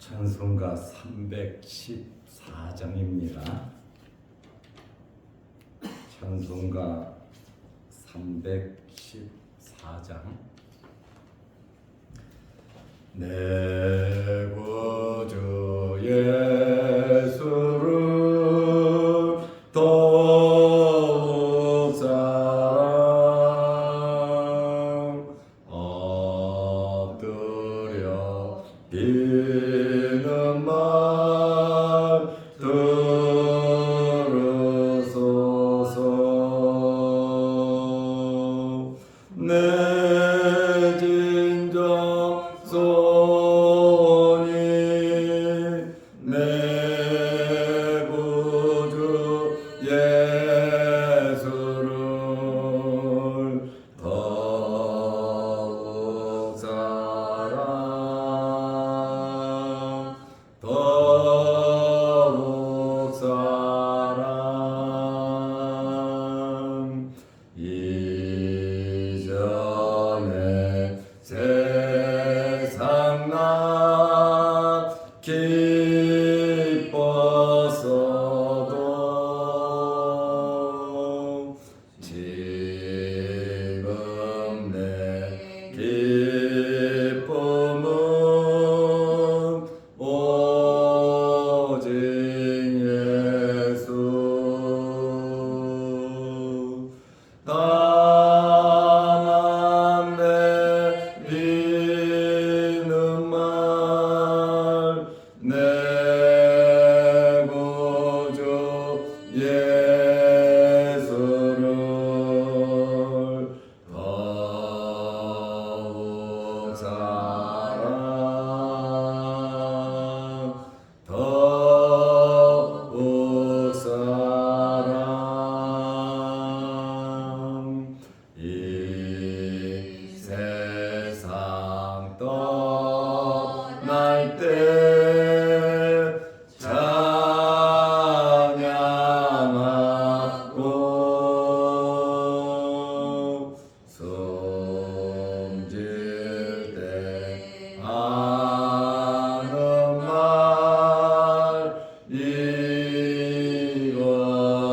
찬송가 314장입니다. 찬송가 314장. 내 구주 예수를 더욱 사랑 엎드려 비는 말 들으소서. 내 진정 손이 내 구주 예수를 더욱 사랑 더욱 사랑 이전에 세상 나 기뻤어도 지금 내 기쁨은 오직 예수. 다만 내리는 말 내 구주 예수를 더욱 사랑 더욱 사랑 이 세상 떠날 때 찬양하고 숨질 때 하는 말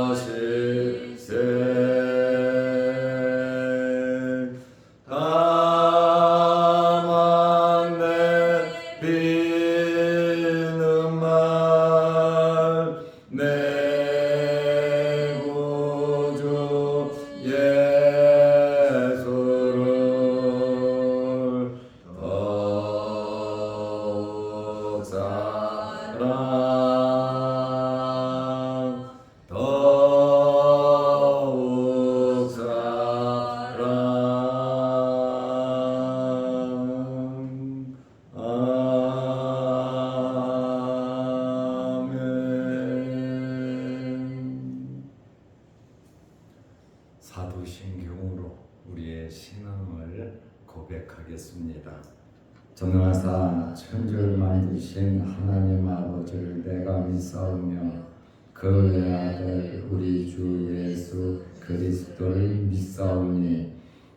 이것일세. 다만 내리는 말 내 구주 예수를 더욱 사랑 더욱 사랑 아멘. 사도신경으로 우리의 신앙을 고백하겠습니다. 전능하사 천지를 만드신 하나님 아버지를 내가 믿사오며 그 외아들 우리 주 예수 그리스도를 믿사오니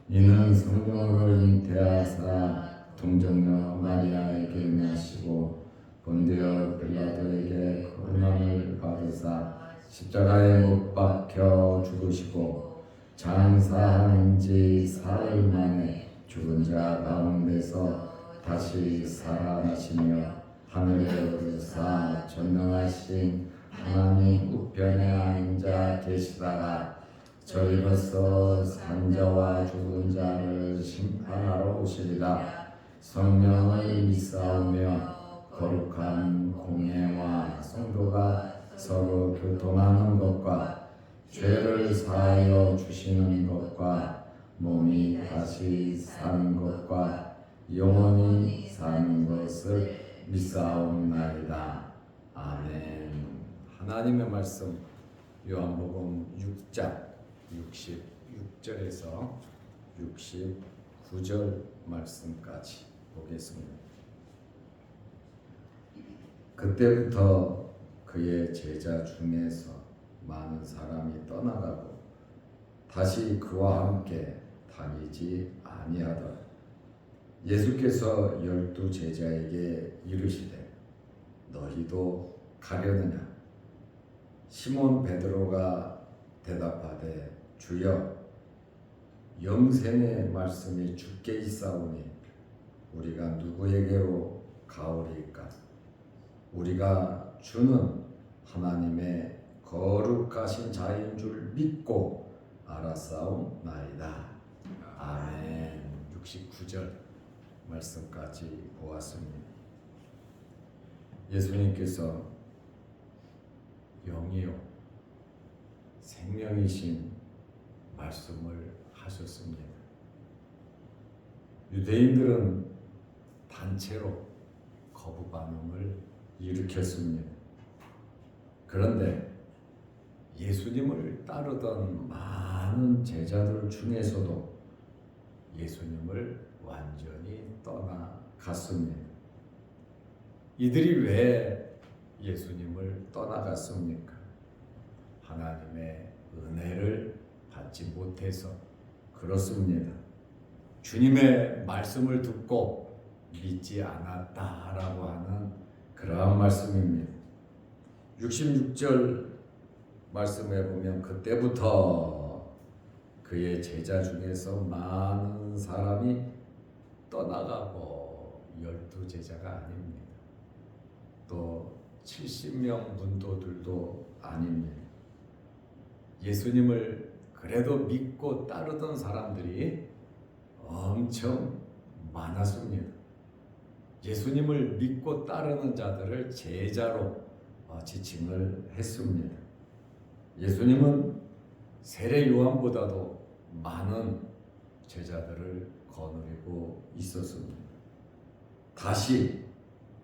이는 성령으로 잉태하사 동정녀 마리아에게 나시고 본디오 빌라도에게 고난을 받으사 십자가에 못 박혀 죽으시고 장사한 지 사흘 만에 죽은 자 가운데서 다시 살아나시며 하늘에 오르사 전능하신 하나님 우편에 앉아 계시다가 저리로서 산자와 죽은 자를 심판하러 오시리라. 성령을 믿사오며 거룩한 공예와 성도가 서로 교통하는 것과 죄를 사하여 주시는 것과 몸이 다시 사는 것과 영원히 사는 것을 믿사옵나이다. 아멘. 하나님의 말씀 요한복음 6장 66절에서 69절 말씀까지 보겠습니다. 그때부터 그의 제자 중에서 많은 사람이 떠나가고 다시 그와 함께 다니지 아니하더라. 예수께서 12 제자에게 이르시되 너희도 가려느냐? 시몬 베드로가 대답하되 주여 영생의 말씀이 주께 있사오니 우리가 누구에게로 가오리이까? 우리가 주는 하나님의 거룩하신 자인 줄 믿고 알았사옵나이다. 아멘. 69절 말씀까지 보았습니다. 예수님께서 영이요 생명이신 말씀을 하셨습니다. 유대인들은 단체로 거부 반응을 일으켰습니다. 그런데 예수님을 따르던 많은 제자들 중에서도 예수님을 완전히 떠나갔습니다. 이들이 왜 예수님을 떠나갔습니까? 하나님의 은혜를 받지 못해서 그렇습니다. 주님의 말씀을 듣고 믿지 않았다라고 하는 그러한 말씀입니다. 66절 말씀에 보면 그때부터 그의 제자 중에서 많은 사람이 떠나가고 12제자가 아닙니다. 또 70명 문도들도 아닙니다. 예수님을 그래도 믿고 따르던 사람들이 엄청 많았습니다. 예수님을 믿고 따르는 자들을 제자로 지칭을 했습니다. 예수님은 세례 요한보다도 많은 제자들을 거느리고 있었습니다. 다시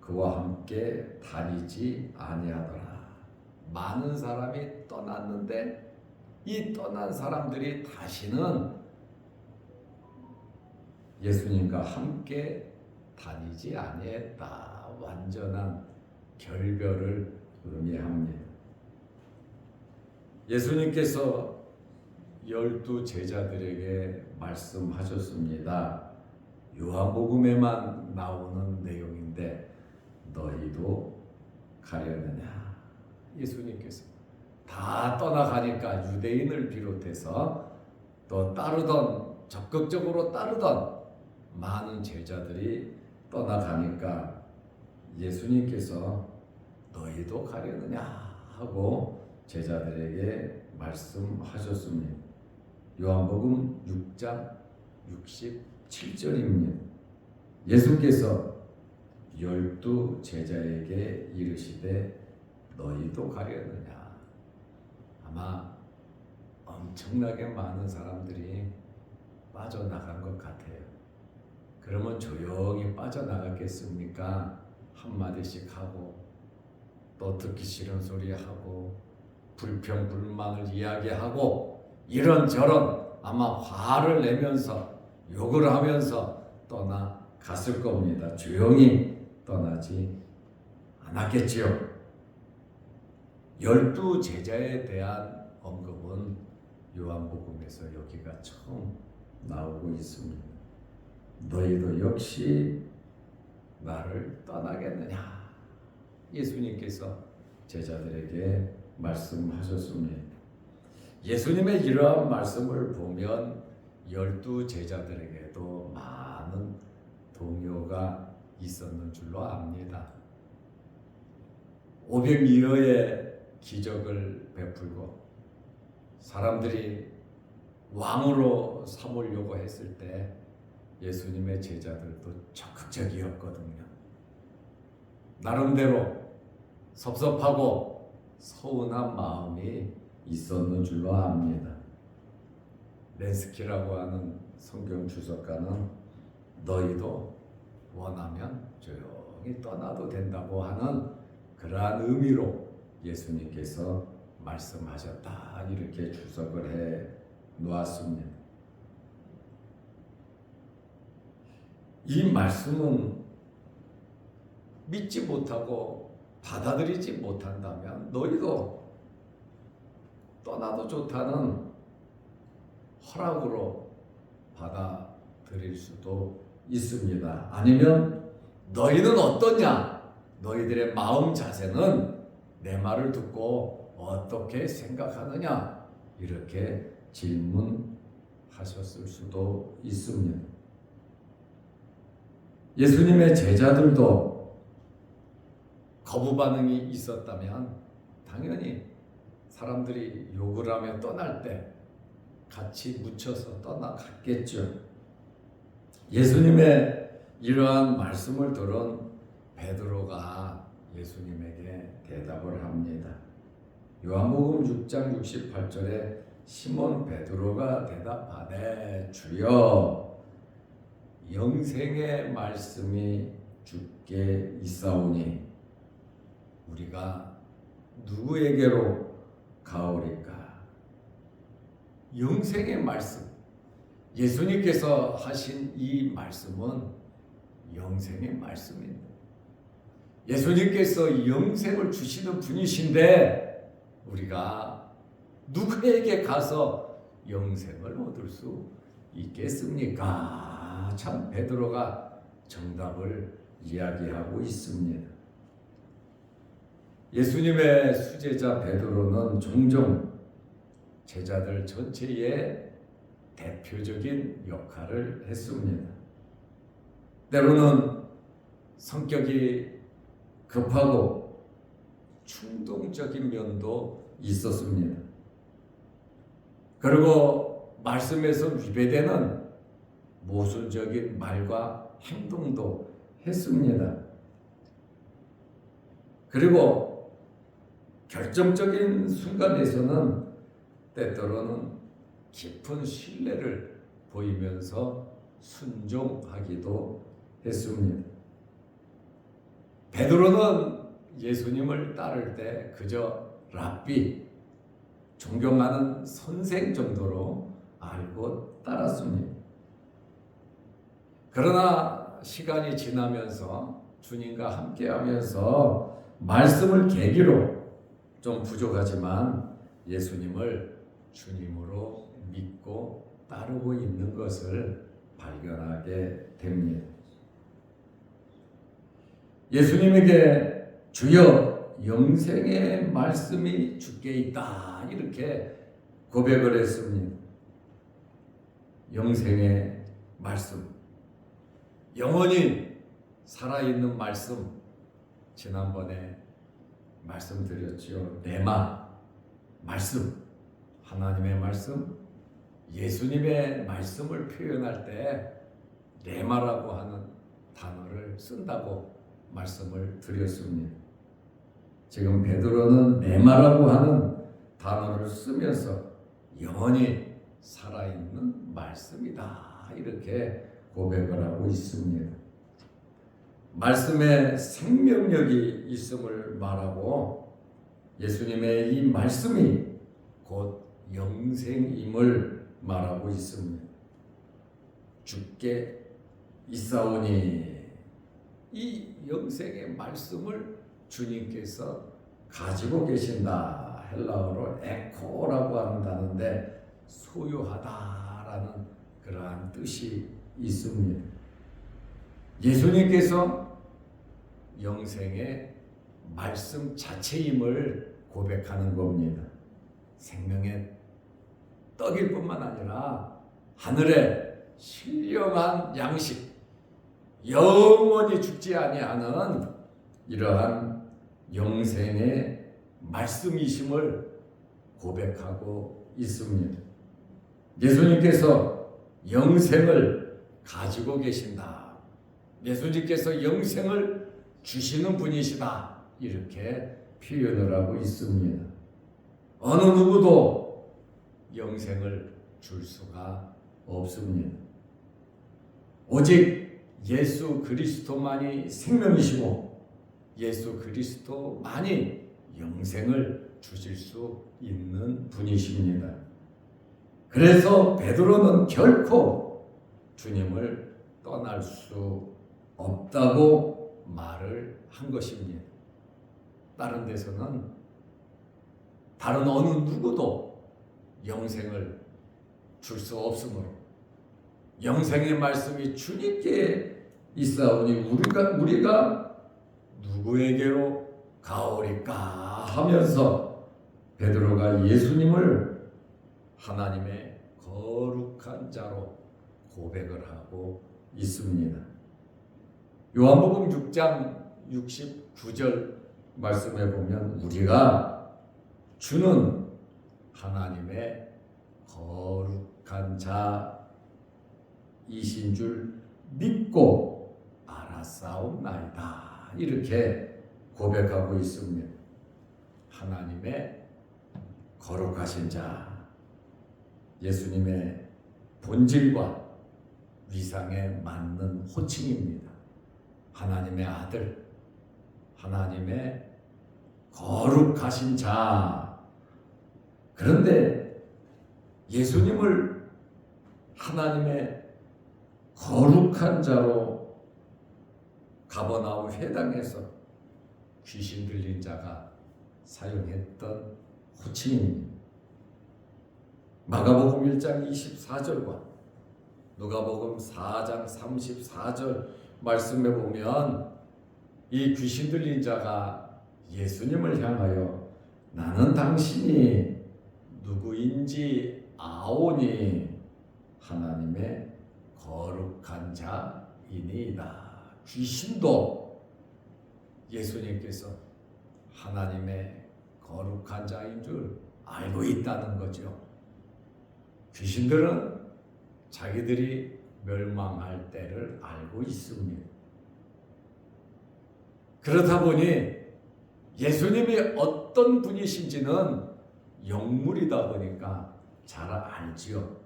그와 함께 다니지 아니하더라. 많은 사람이 떠났는데 이 떠난 사람들이 다시는 예수님과 함께 다니지 아니했다. 완전한 결별을 의미합니다. 예수님께서 12제자들에게 말씀하셨습니다. 요한복음에만 나오는 내용인데 너희도 가려느냐? 예수님께서 다 떠나가니까 유대인을 비롯해서 또 적극적으로 따르던 많은 제자들이 떠나가니까 예수님께서 너희도 가려느냐 하고 제자들에게 말씀하셨습니다. 요한복음 6장 67절입니다. 예수께서 12제자에게 이르시되 너희도 가려느냐? 아마 엄청나게 많은 사람들이 빠져나간 것 같아요. 그러면 조용히 빠져나갔겠습니까? 한마디씩 하고 또 듣기 싫은 소리 하고 불평 불만을 이야기하고 이런저런 아마 화를 내면서 욕을 하면서 떠나갔을 겁니다. 조용히 떠나지 않았겠지요. 12제자에 대한 언급은 요한복음에서 여기가 처음 나오고 있습니다. 너희도 역시 나를 떠나겠느냐? 예수님께서 제자들에게 말씀하셨습니다. 예수님의 이러한 말씀을 보면 12제자들에게도 많은 동요가 있었는 줄로 압니다. 500미어의 기적을 베풀고 사람들이 왕으로 삼으려고 했을 때 예수님의 제자들도 적극적이었거든요. 나름대로 섭섭하고 서운한 마음이 있었는 줄로 압니다. 렌스키라고 하는 성경 주석가는 너희도 원하면 조용히 떠나도 된다고 하는 그러한 의미로 예수님께서 말씀하셨다 이렇게 주석을 해 놓았습니다. 이 말씀은 믿지 못하고 받아들이지 못한다면 너희도 떠나도 좋다는 허락으로 받아들일 수도 있습니다. 아니면 너희는 어떠냐? 너희들의 마음 자세는 내 말을 듣고 어떻게 생각하느냐? 이렇게 질문하셨을 수도 있습니다. 예수님의 제자들도 거부 반응이 있었다면 당연히 사람들이 욕을 하며 떠날 때 같이 묻혀서 떠나갔겠죠. 예수님의 이러한 말씀을 들은 베드로가 예수님에게 대답을 합니다. 요한복음 6장 68절에 시몬 베드로가 대답하되 주여 영생의 말씀이 주께 있사오니 우리가 누구에게로 가오리까? 영생의 말씀, 예수님께서 하신 이 말씀은 영생의 말씀입니다. 예수님께서 영생을 주시는 분이신데 우리가 누구에게 가서 영생을 얻을 수 있겠습니까? 참 베드로가 정답을 이야기하고 있습니다. 예수님의 수제자 베드로는 종종 제자들 전체의 대표적인 역할을 했습니다. 때로는 성격이 급하고 충동적인 면도 있었습니다. 그리고 말씀에서 위배되는 모순적인 말과 행동도 했습니다. 그리고 결정적인 순간에서는 때때로는 깊은 신뢰를 보이면서 순종하기도 했습니다. 베드로는 예수님을 따를 때 그저 랍비, 존경하는 선생 정도로 알고 따랐습니다. 그러나 시간이 지나면서 주님과 함께하면서 말씀을 계기로 좀 부족하지만 예수님을 주님으로 믿고 따르고 있는 것을 발견하게 됩니다. 예수님에게 주여 영생의 말씀이 주께 있다 이렇게 고백을 했습니다. 영생의 말씀, 영원히 살아있는 말씀, 지난번에 말씀드렸죠. 레마 말씀, 하나님의 말씀, 예수님의 말씀을 표현할 때 레마라고 하는 단어를 쓴다고 말씀을 드렸습니다. 지금 베드로는 레마라고 하는 단어를 쓰면서 영원히 살아있는 말씀이다 이렇게 고백을 하고 있습니다. 말씀에 생명력이 있음을 말하고 예수님의 이 말씀이 곧 영생임을 말하고 있습니다. 주께 있사오니 이 영생의 말씀을 주님께서 가지고 계신다. 헬라어로 에코라고 하는 단어인데 소유하다라는 그러한 뜻이 있습니다. 예수님께서 영생의 말씀 자체임을 고백하는 겁니다. 생명의 떡일 뿐만 아니라 하늘의 신령한 양식, 영원히 죽지 아니하는 이러한 영생의 말씀이심을 고백하고 있습니다. 예수님께서 영생을 가지고 계신다. 예수님께서 영생을 주시는 분이시다. 이렇게 표현을 하고 있습니다. 어느 누구도 영생을 줄 수가 없습니다. 오직 예수 그리스도만이 생명이시고 예수 그리스도만이 영생을 주실 수 있는 분이십니다. 그래서 베드로는 결코 주님을 떠날 수 없다고 말을 한 것입니다. 다른 데서는 다른 어느 누구도 영생을 줄 수 없으므로 영생의 말씀이 주님께 있사오니 우리가 누구에게로 가오리까 하면서 베드로가 예수님을 하나님의 거룩한 자로 고백을 하고 있습니다. 요한복음 6장 69절 말씀해 보면 우리가 주는 하나님의 거룩한 자이신 줄 믿고 알았사옵나이다. 이렇게 고백하고 있습니다. 하나님의 거룩하신 자, 예수님의 본질과 위상에 맞는 호칭입니다. 하나님의 아들, 하나님의 거룩하신 자. 그런데 예수님을 하나님의 거룩한 자로 가버나움 회당에서 귀신 들린 자가 사용했던 호칭입니다. 마가복음 1장 24절과 누가복음 4장 34절 말씀해 보면 이 귀신 들린 자가 예수님을 향하여 나는 당신이 누구인지 아오니 하나님의 거룩한 자이니이다. 귀신도 예수님께서 하나님의 거룩한 자인 줄 알고 있다는 거죠. 귀신들은 자기들이 멸망할 때를 알고 있습니다. 그렇다 보니 예수님이 어떤 분이신지는 영물이다 보니까 잘 알지요.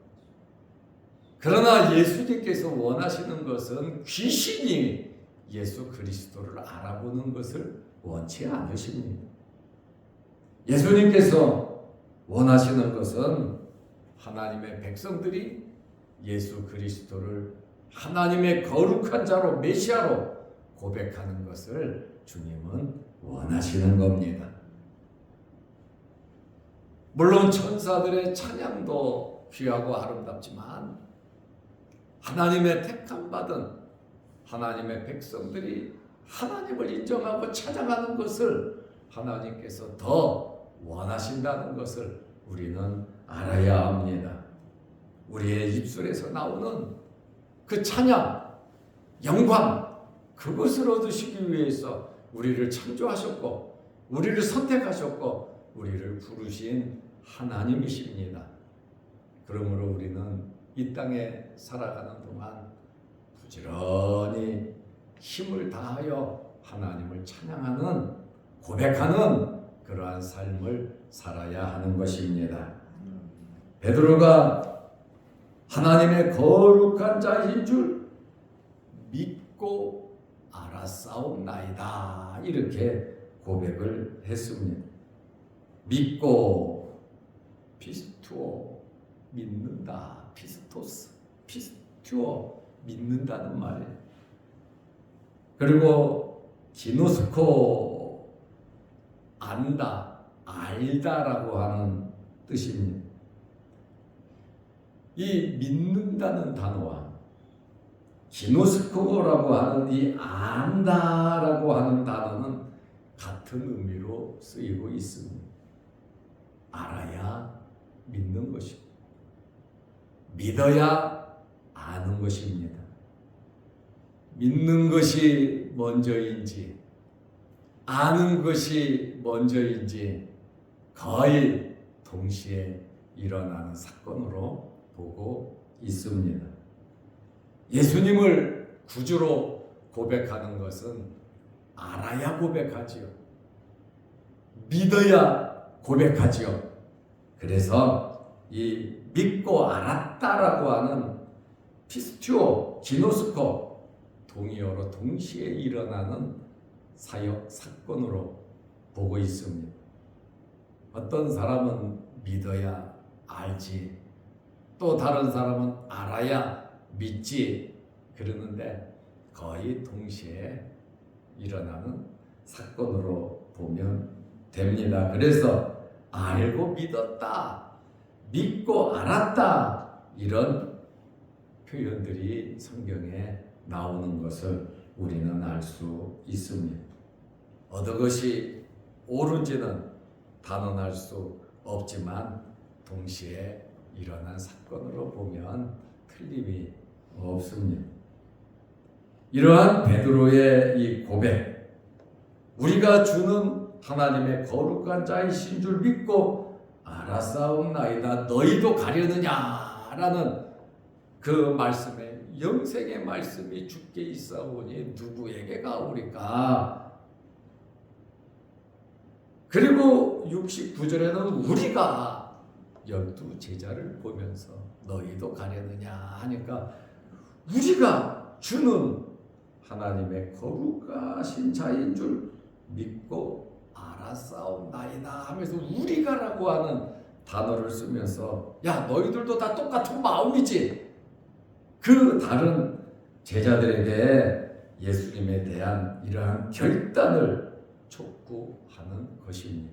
그러나 예수님께서 원하시는 것은 귀신이 예수 그리스도를 알아보는 것을 원치 않으십니다. 예수님께서 원하시는 것은 하나님의 백성들이 예수 그리스도를 하나님의 거룩한 자로 메시아로 고백하는 것을 주님은 원하시는 겁니다. 물론 천사들의 찬양도 귀하고 아름답지만 하나님의 택함 받은 하나님의 백성들이 하나님을 인정하고 찬양하는 것을 하나님께서 더 원하신다는 것을 우리는 알아야 합니다. 우리의 입술에서 나오는 그 찬양, 영광, 그것을 얻으시기 위해서 우리를 창조하셨고 우리를 선택하셨고 우리를 부르신 하나님이십니다. 그러므로 우리는 이 땅에 살아가는 동안 부지런히 힘을 다하여 하나님을 찬양하는, 고백하는 그러한 삶을 살아야 하는 것입니다. 베드로가 하나님의 거룩한 자인 줄 믿고 알았사옵나이다. 이렇게 고백을 했습니다. 믿고, 피스투오, 믿는다. 피스토스, 피스투오, 믿는다는 말이에요. 그리고 기노스코, 안다, 알다라고 하는 뜻입니다. 이 믿는다는 단어와 기노스코라고 하는 이 안다라고 하는 단어는 같은 의미로 쓰이고 있습니다. 알아야 믿는 것입니다. 믿어야 아는 것입니다. 믿는 것이 먼저인지 아는 것이 먼저인지 거의 동시에 일어나는 사건으로 보고 있습니다. 예수님을 구주로 고백하는 것은 알아야 고백하지요. 믿어야 고백하지요. 그래서 이 믿고 알았다라고 하는 피스튜오, 기노스코, 동의어로 동시에 일어나는 사역 사건으로 보고 있습니다. 어떤 사람은 믿어야 알지, 또 다른 사람은 알아야 믿지, 그러는데 거의 동시에 일어나는 사건으로 보면 됩니다. 그래서 알고 믿었다, 믿고 알았다, 이런 표현들이 성경에 나오는 것을 우리는 알 수 있습니다. 어느 것이 옳은지는 단언할 수 없지만 동시에 일어난 사건으로 보면 틀림이 없습니다. 이러한 베드로의 이 고백, 우리가 주는 하나님의 거룩한 자이신 줄 믿고 알았사옵나이다 너희도 가려느냐라는 그 말씀에 영생의 말씀이 주께 있사오니 누구에게 가오리까? 그리고 69절에는 우리가 12제자를 보면서 너희도 가려느냐 하니까 우리가 주는 하나님의 거룩하신 자인 줄 믿고 알았사옵나이다 하면서 우리가라고 하는 단어를 쓰면서 야 너희들도 다 똑같은 마음이지. 그 다른 제자들에게 예수님에 대한 이러한 결단을 촉구하는 것입니다.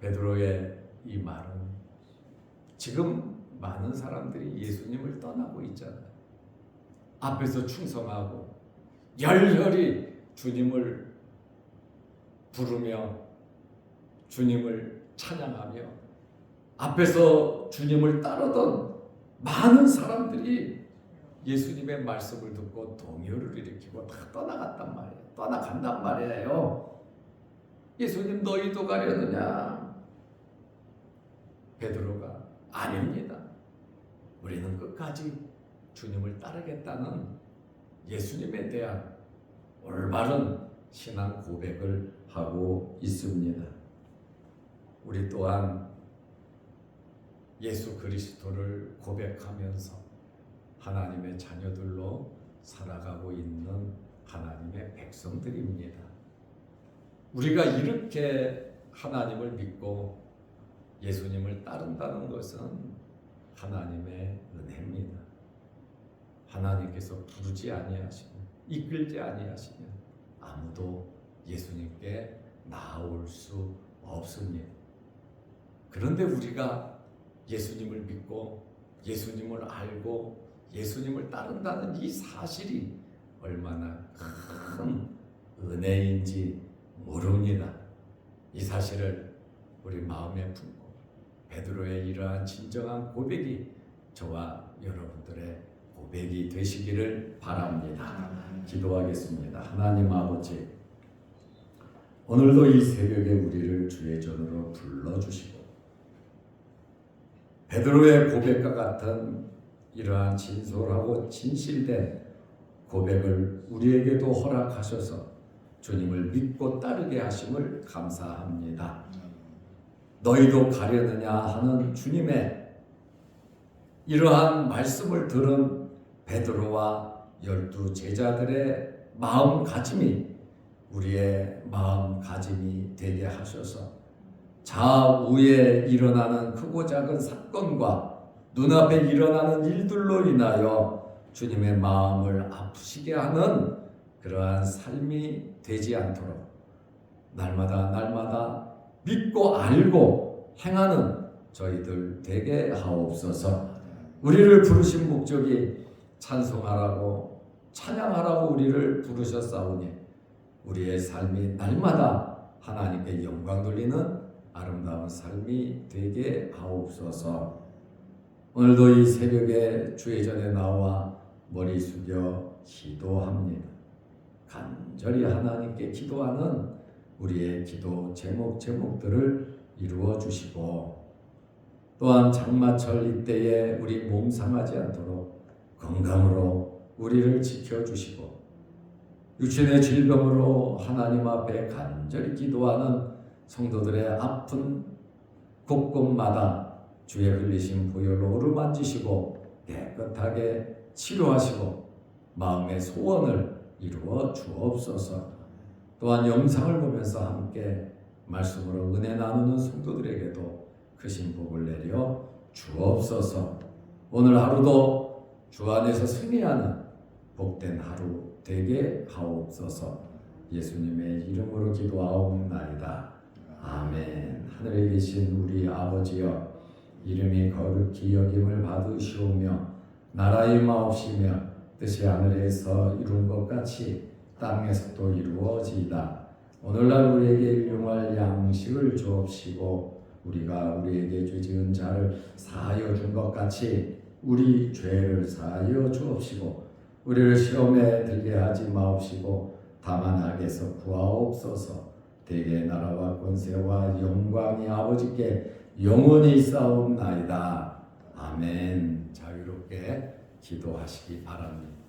베드로의 이 말은 지금 많은 사람들이 예수님을 떠나고 있잖아요. 앞에서 충성하고 열렬히 주님을 부르며 주님을 찬양하며 앞에서 주님을 따르던 많은 사람들이 예수님의 말씀을 듣고 동요를 일으키고 다 떠나갔단 말이에요. 떠나간단 말이에요. 예수님 너희도 가려느냐? 베드로가 아닙니다. 우리는 끝까지 주님을 따르겠다는 예수님에 대한 올바른 신앙 고백을 하고 있습니다. 우리 또한 예수 그리스도를 고백하면서 하나님의 자녀들로 살아가고 있는 하나님의 백성들입니다. 우리가 이렇게 하나님을 믿고 예수님을 따른다는 것은 하나님의 은혜입니다. 하나님께서 부르지 아니하시면 이끌지 아니하시면 아무도 예수님께 나아올 수 없습니다. 그런데 우리가 예수님을 믿고 예수님을 알고 예수님을 따른다는 이 사실이 얼마나 큰 은혜인지 모릅니다. 이 사실을 우리 마음에 품고 베드로의 이러한 진정한 고백이 저와 여러분들의 고백이 되시기를 바랍니다. 기도하겠습니다. 하나님 아버지, 오늘도 이 새벽에 우리를 주의 전으로 불러주시고 베드로의 고백과 같은 이러한 진솔하고 진실된 고백을 우리에게도 허락하셔서 주님을 믿고 따르게 하심을 감사합니다. 너희도 가려느냐 하는 주님의 이러한 말씀을 들은 베드로와 12제자들의 마음가짐이 우리의 마음가짐이 되게 하셔서 좌우에 일어나는 크고 작은 사건과 눈앞에 일어나는 일들로 인하여 주님의 마음을 아프시게 하는 그러한 삶이 되지 않도록 날마다 믿고 알고 행하는 저희들 되게 하옵소서. 우리를 부르신 목적이 찬송하라고 찬양하라고 우리를 부르셨사오니 우리의 삶이 날마다 하나님께 영광 돌리는 아름다운 삶이 되게 하옵소서. 오늘도 이 새벽에 주의 전에 나와 머리 숙여 기도합니다. 간절히 하나님께 기도하는 우리의 기도 제목들을 이루어 주시고 또한 장마철 이때에 우리 몸 상하지 않도록 건강으로 우리를 지켜주시고 육신의 질병으로 하나님 앞에 간절히 기도하는 성도들의 아픈 곳곳마다 주의 흘리신 보혈로 어루만지시고 깨끗하게 치료하시고 마음의 소원을 이루어 주옵소서. 또한 영상을 보면서 함께 말씀으로 은혜 나누는 성도들에게도 크신 복을 내려 주옵소서. 오늘 하루도 주 안에서 승리하는 복된 하루 되게 하옵소서. 예수님의 이름으로 기도하옵나이다. 아멘. 하늘에 계신 우리 아버지여, 이름이 거룩히 여김을 받으시오며 나라의 마옵시며 뜻이 하늘에서 이룬 것 같이 땅에서도 이루어지이다. 오늘날 우리에게 일용할 양식을 주옵시고 우리가 우리에게 죄 지은 자를 사하여 준 것 같이 우리 죄를 사하여 주옵시고 우리를 시험에 들게 하지 마옵시고 다만 악에서 구하옵소서. 대개의 나라와 권세와 영광이 아버지께 영원히 있사옵나이다. 아멘. 자유롭게 기도하시기 바랍니다.